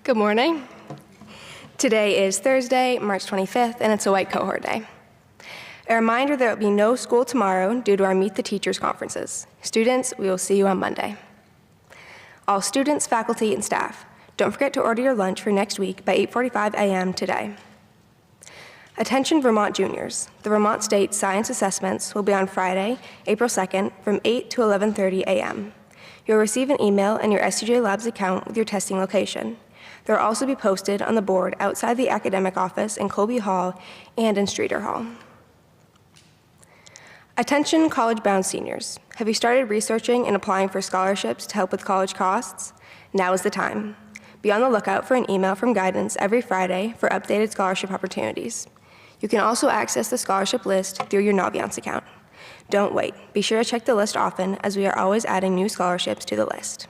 Good morning. Today is Thursday, March 25th, and it's a white cohort day. A reminder there will be no school tomorrow due to our Meet the Teachers conferences. Students, we will see you on Monday. All students, faculty, and staff, don't forget to order your lunch for next week by 8:45 a.m. today. Attention Vermont juniors. The Vermont State Science Assessments will be on Friday, April 2nd from 8 to 11:30 a.m. You'll receive an email and your STJ Labs account with your testing location. They'll also be posted on the board outside the academic office in Colby Hall and in Streeter Hall. Attention college-bound seniors. Have you started researching and applying for scholarships to help with college costs? Now is the time. Be on the lookout for an email from guidance every Friday for updated scholarship opportunities. You can also access the scholarship list through your Naviance account. Don't wait. Be sure to check the list often, as we are always adding new scholarships to the list.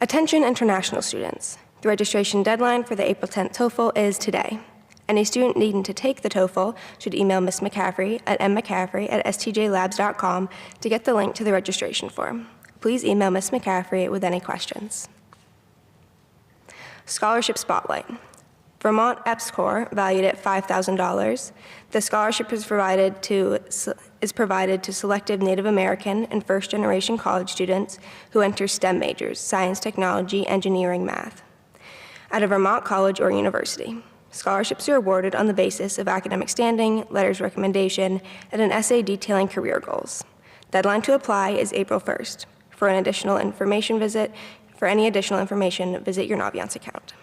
Attention international students. The registration deadline for the April 10th TOEFL is today. Any student needing to take the TOEFL should email Ms. McCaffrey at mmccaffrey@stjlabs.com to get the link to the registration form. Please email Ms. McCaffrey with any questions. Scholarship Spotlight. Vermont EPSCoR, valued at $5,000. The scholarship is provided to selective Native American and first-generation college students who enter STEM majors, science, technology, engineering, math, at a Vermont college or university. Scholarships are awarded on the basis of academic standing, letters of recommendation, and an essay detailing career goals. Deadline to apply is April 1st. For any additional information, visit your Naviance account.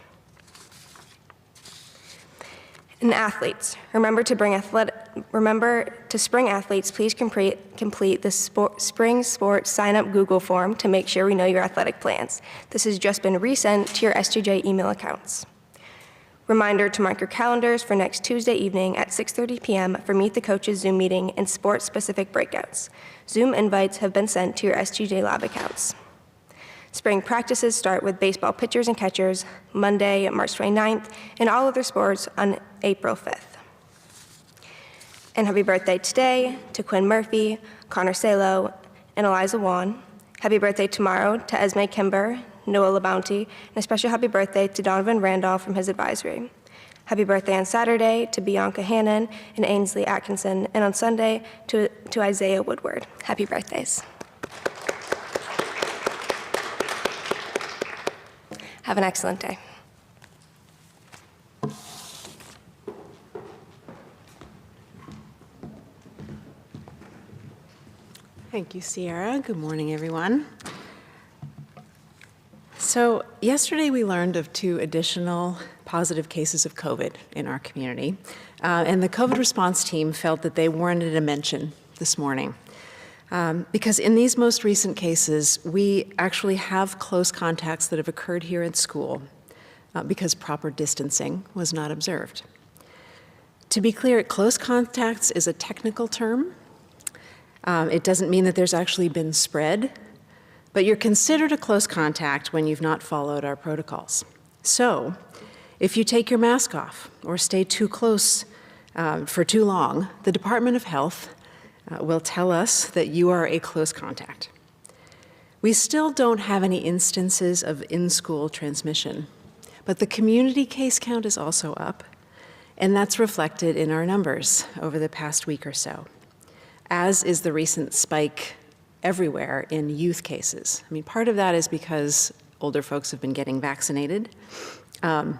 And athletes, remember to spring athletes, please complete the spring sports sign-up Google form to make sure we know your athletic plans. This has just been resent to your STJ email accounts. Reminder to mark your calendars for next Tuesday evening at 6:30 p.m. for Meet the Coaches Zoom meeting and sports-specific breakouts. Zoom invites have been sent to your STJ Lab accounts. Spring practices start with baseball pitchers and catchers Monday, March 29th, and all other sports on April 5th. And happy birthday today to Quinn Murphy, Connor Salo, and Eliza Wan. Happy birthday tomorrow to Esme Kimber, Noah LaBounty, and a special happy birthday to Donovan Randolph from his advisory. Happy birthday on Saturday to Bianca Hannon and Ainsley Atkinson, and on Sunday to Isaiah Woodward. Happy birthdays. Have an excellent day. Thank you, Sierra. Good morning, everyone. So yesterday we learned of 2 additional positive cases of COVID in our community, and the COVID response team felt that they warranted a mention this morning. Because in these most recent cases, we actually have close contacts that have occurred here at school because proper distancing was not observed. To be clear, close contacts is a technical term. It doesn't mean that there's actually been spread, but you're considered a close contact when you've not followed our protocols. So if you take your mask off or stay too close for too long, the Department of Health will tell us that you are a close contact. We still don't have any instances of in-school transmission, but the community case count is also up, and that's reflected in our numbers over the past week or so, as is the recent spike everywhere in youth cases. I mean, part of that is because older folks have been getting vaccinated, and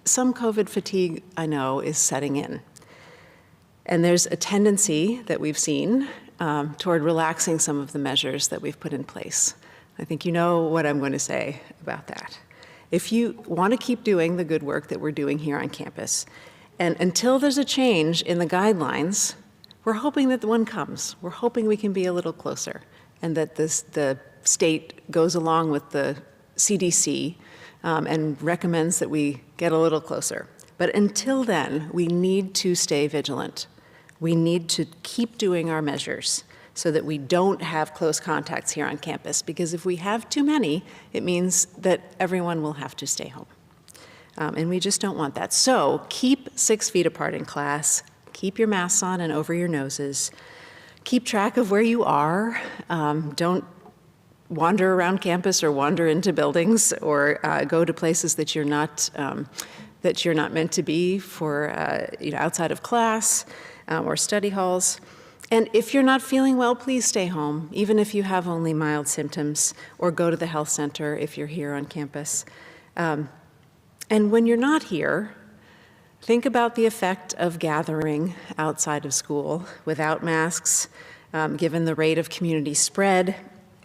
some COVID fatigue, I know, is setting in. And there's a tendency that we've seen toward relaxing some of the measures that we've put in place. I think you know what I'm going to say about that. If you want to keep doing the good work that we're doing here on campus, and until there's a change in the guidelines, we're hoping that the one comes. We're hoping we can be a little closer, and that the state goes along with the CDC and recommends that we get a little closer. But until then, we need to stay vigilant. We need to keep doing our measures so that we don't have close contacts here on campus, because if we have too many, it means that everyone will have to stay home. And we just don't want that. So keep 6 feet apart in class, keep your masks on and over your noses, keep track of where you are. Don't wander around campus or wander into buildings or go to places that you're not meant to be for outside of class or study halls. And if you're not feeling well, please stay home, even if you have only mild symptoms, or go to the health center if you're here on campus. And when you're not here, think about the effect of gathering outside of school without masks. Given the rate of community spread,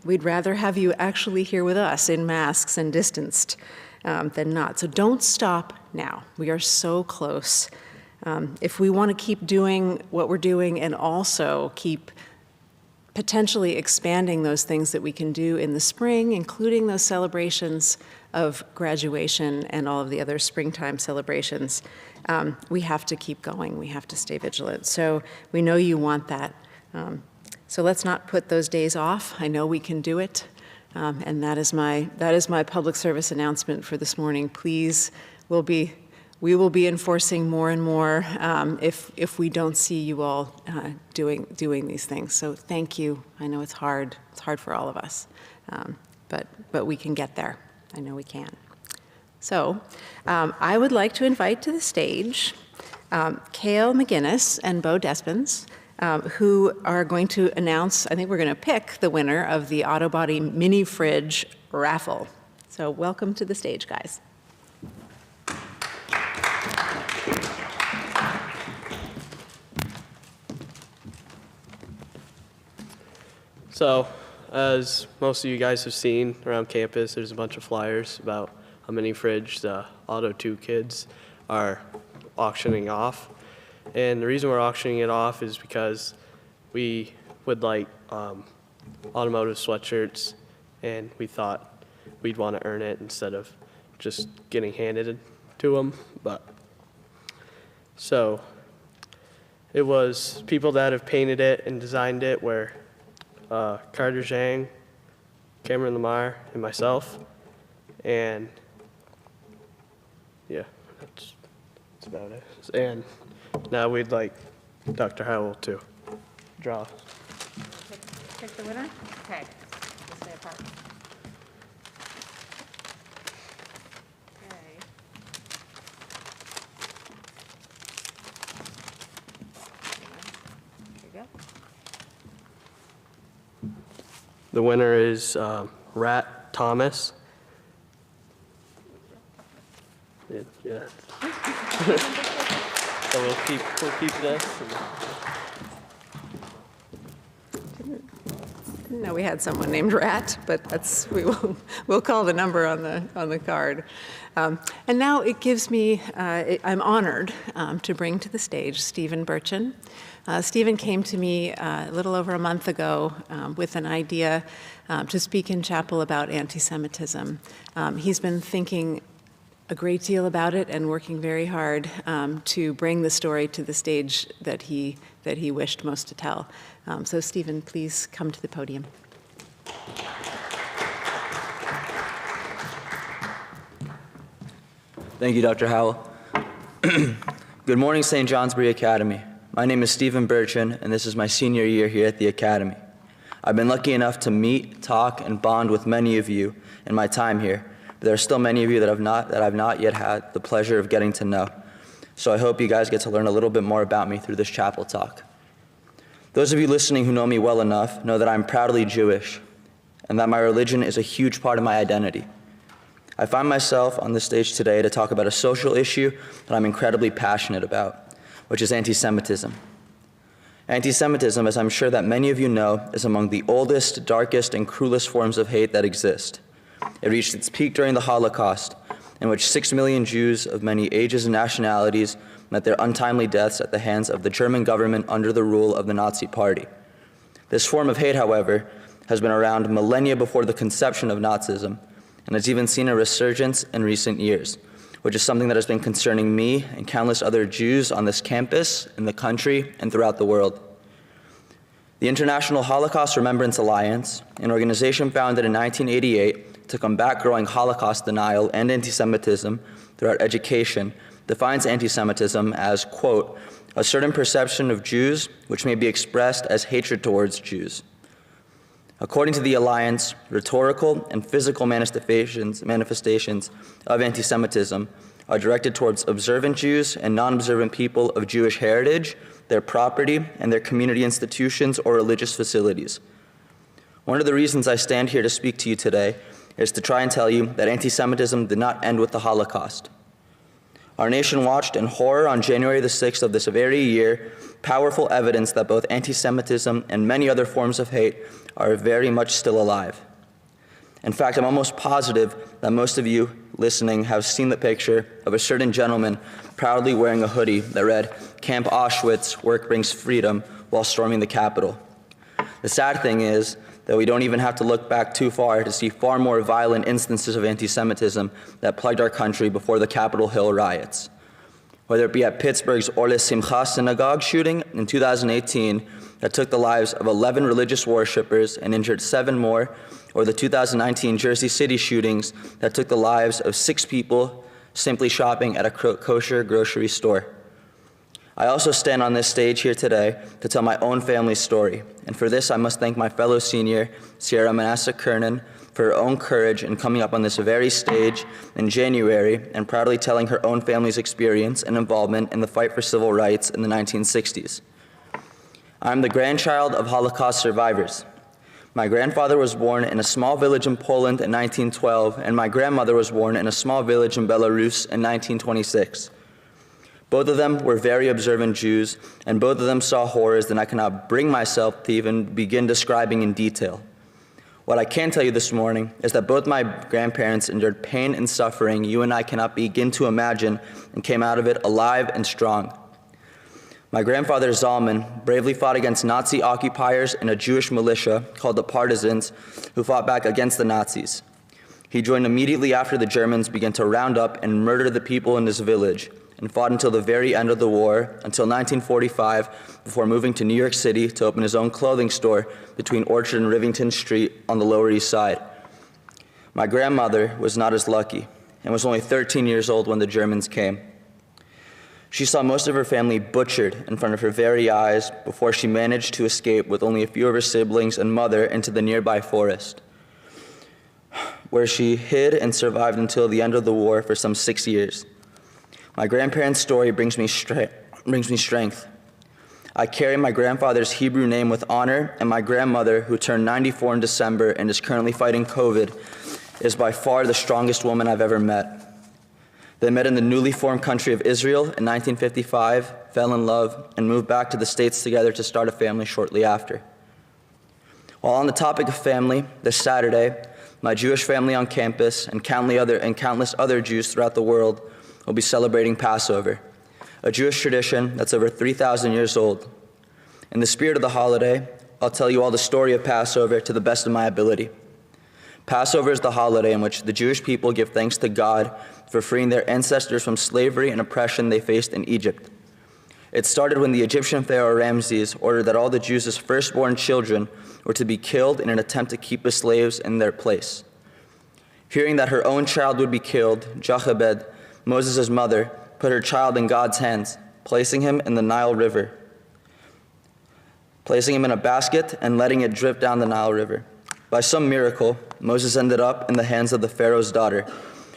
we'd rather have you actually here with us in masks and distanced than not. So don't stop now. We are so close. If we want to keep doing what we're doing and also keep potentially expanding those things that we can do in the spring, including those celebrations of graduation and all of the other springtime celebrations, we have to keep going. We have to stay vigilant. So we know you want that. So let's not put those days off. I know we can do it. And that is my public service announcement for this morning. Please, we will be enforcing more and more if we don't see you all doing these things. So thank you. I know it's hard. It's hard for all of us, but we can get there. I know we can. So I would like to invite to the stage Cale McGinnis and Bo Despens, who are going to announce, I think we're going to pick the winner of the Autobody mini fridge raffle. So welcome to the stage, guys. So, as most of you guys have seen around campus, there's a bunch of flyers about a mini fridge the Auto 2 kids are auctioning off. And the reason we're auctioning it off is because we would like automotive sweatshirts, and we thought we'd want to earn it instead of just getting handed it to them. So it was people that have painted it and designed it were Carter Zhang, Cameron Lamar, and myself. And yeah, that's about it. And now we'd like Dr. Howell to draw. Pick the winner? Okay. We'll stay apart. Okay. There you go. The winner is Rat Thomas. Yeah. So we'll keep this. Didn't know we had someone named Rat, but we'll call the number on the card. And now it gives me, I'm honored to bring to the stage Stephen Burchin. Stephen came to me a little over a month ago with an idea to speak in chapel about anti-Semitism. He's been thinking a great deal about it and working very hard to bring the story to the stage that he wished most to tell. So Stephen, please come to the podium. Thank you, Dr. Howell. Good morning, St. Johnsbury Academy. My name is Stephen Burchin, and this is my senior year here at the Academy. I've been lucky enough to meet, talk, and bond with many of you in my time here, but there are still many of you that I've not yet had the pleasure of getting to know. So I hope you guys get to learn a little bit more about me through this chapel talk. Those of you listening who know me well enough know that I'm proudly Jewish, and that my religion is a huge part of my identity. I find myself on this stage today to talk about a social issue that I'm incredibly passionate about, which is anti-Semitism. Anti-Semitism, as I'm sure that many of you know, is among the oldest, darkest, and cruelest forms of hate that exist. It reached its peak during the Holocaust, in which 6 million Jews of many ages and nationalities met their untimely deaths at the hands of the German government under the rule of the Nazi Party. This form of hate, however, has been around millennia before the conception of Nazism, and has even seen a resurgence in recent years, which is something that has been concerning me and countless other Jews on this campus, in the country, and throughout the world. The International Holocaust Remembrance Alliance, an organization founded in 1988 to combat growing Holocaust denial and anti-Semitism throughout education, defines anti-Semitism as, quote, a certain perception of Jews which may be expressed as hatred towards Jews. According to the Alliance, rhetorical and physical manifestations of anti-Semitism are directed towards observant Jews and non-observant people of Jewish heritage, their property, and their community institutions or religious facilities. One of the reasons I stand here to speak to you today is to try and tell you that anti-Semitism did not end with the Holocaust. Our nation watched in horror on January the 6th of this very year powerful evidence that both anti-Semitism and many other forms of hate are very much still alive. In fact, I'm almost positive that most of you listening have seen the picture of a certain gentleman proudly wearing a hoodie that read, "Camp Auschwitz, work brings freedom," while storming the Capitol. The sad thing is that we don't even have to look back too far to see far more violent instances of anti-Semitism that plagued our country before the Capitol Hill riots. Whether it be at Pittsburgh's Orle Simcha synagogue shooting in 2018 that took the lives of 11 religious worshipers and injured 7 more, or the 2019 Jersey City shootings that took the lives of 6 people simply shopping at a kosher grocery store. I also stand on this stage here today to tell my own family's story, and for this I must thank my fellow senior, Sierra Manasseh Kernan, for her own courage in coming up on this very stage in January and proudly telling her own family's experience and involvement in the fight for civil rights in the 1960s. I'm the grandchild of Holocaust survivors. My grandfather was born in a small village in Poland in 1912, and my grandmother was born in a small village in Belarus in 1926. Both of them were very observant Jews, and both of them saw horrors that I cannot bring myself to even begin describing in detail. What I can tell you this morning is that both my grandparents endured pain and suffering you and I cannot begin to imagine and came out of it alive and strong. My grandfather Zalman bravely fought against Nazi occupiers in a Jewish militia called the Partisans who fought back against the Nazis. He joined immediately after the Germans began to round up and murder the people in this village, and fought until the very end of the war, until 1945, before moving to New York City to open his own clothing store between Orchard and Rivington Street on the Lower East Side. My grandmother was not as lucky and was only 13 years old when the Germans came. She saw most of her family butchered in front of her very eyes before she managed to escape with only a few of her siblings and mother into the nearby forest, where she hid and survived until the end of the war for some 6 years. My grandparents' story brings me strength. I carry my grandfather's Hebrew name with honor, and my grandmother, who turned 94 in December and is currently fighting COVID, is by far the strongest woman I've ever met. They met in the newly formed country of Israel in 1955, fell in love, and moved back to the States together to start a family shortly after. While on the topic of family, this Saturday, my Jewish family on campus and countless other Jews throughout the world will be celebrating Passover, a Jewish tradition that's over 3,000 years old. In the spirit of the holiday, I'll tell you all the story of Passover to the best of my ability. Passover is the holiday in which the Jewish people give thanks to God for freeing their ancestors from slavery and oppression they faced in Egypt. It started when the Egyptian Pharaoh Ramses ordered that all the Jews' firstborn children were to be killed in an attempt to keep the slaves in their place. Hearing that her own child would be killed, Jochebed, Moses' mother, put her child in God's hands, placing him in the Nile River, placing him in a basket and letting it drip down the Nile River. By some miracle, Moses ended up in the hands of the Pharaoh's daughter,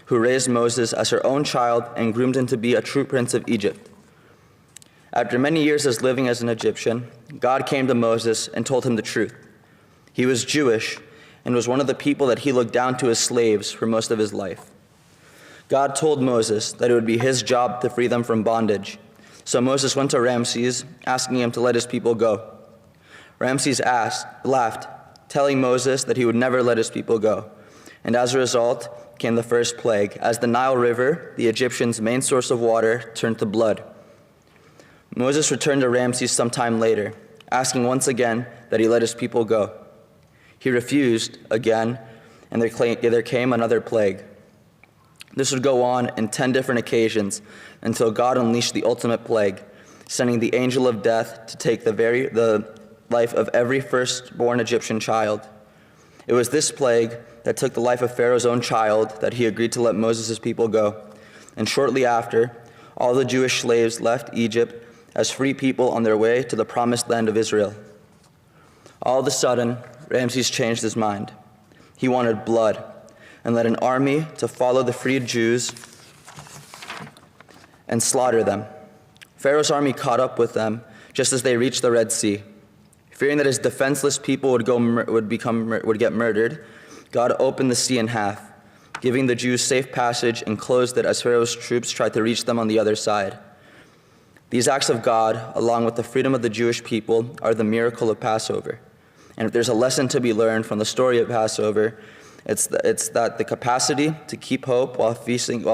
who raised Moses as her own child and groomed him to be a true prince of Egypt. After many years as living as an Egyptian, God came to Moses and told him the truth. He was Jewish and was one of the people that he looked down to as slaves for most of his life. God told Moses that it would be his job to free them from bondage. So Moses went to Ramses, asking him to let his people go. Ramses laughed, telling Moses that he would never let his people go. And as a result came the first plague, as the Nile River, the Egyptians' main source of water, turned to blood. Moses returned to Ramses sometime later, asking once again that he let his people go. He refused again, and there came another plague. This would go on in 10 different occasions until God unleashed the ultimate plague, sending the angel of death to take the life of every firstborn Egyptian child. It was this plague that took the life of Pharaoh's own child that he agreed to let Moses' people go. And shortly after, all the Jewish slaves left Egypt as free people on their way to the promised land of Israel. All of a sudden, Ramses changed his mind. He wanted blood and led an army to follow the freed Jews and slaughter them. Pharaoh's army caught up with them just as they reached the Red Sea. Fearing that his defenseless people would get murdered, God opened the sea in half, giving the Jews safe passage, and closed it as Pharaoh's troops tried to reach them on the other side. These acts of God, along with the freedom of the Jewish people, are the miracle of Passover. And if there's a lesson to be learned from the story of Passover, it's that the capacity to keep hope while facing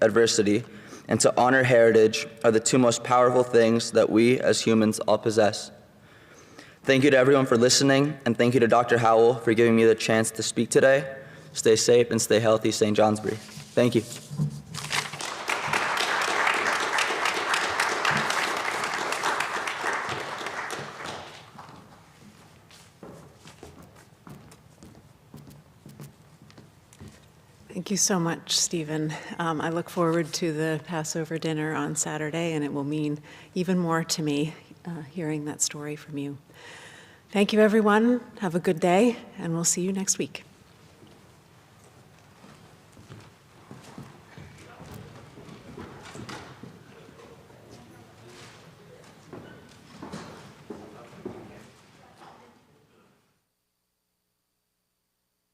adversity and to honor heritage are the two most powerful things that we as humans all possess. Thank you to everyone for listening, and thank you to Dr. Howell for giving me the chance to speak today. Stay safe and stay healthy, St. Johnsbury. Thank you. Thank you so much, Stephen. I look forward to the Passover dinner on Saturday, and it will mean even more to me hearing that story from you. Thank you, everyone. Have a good day, and we'll see you next week.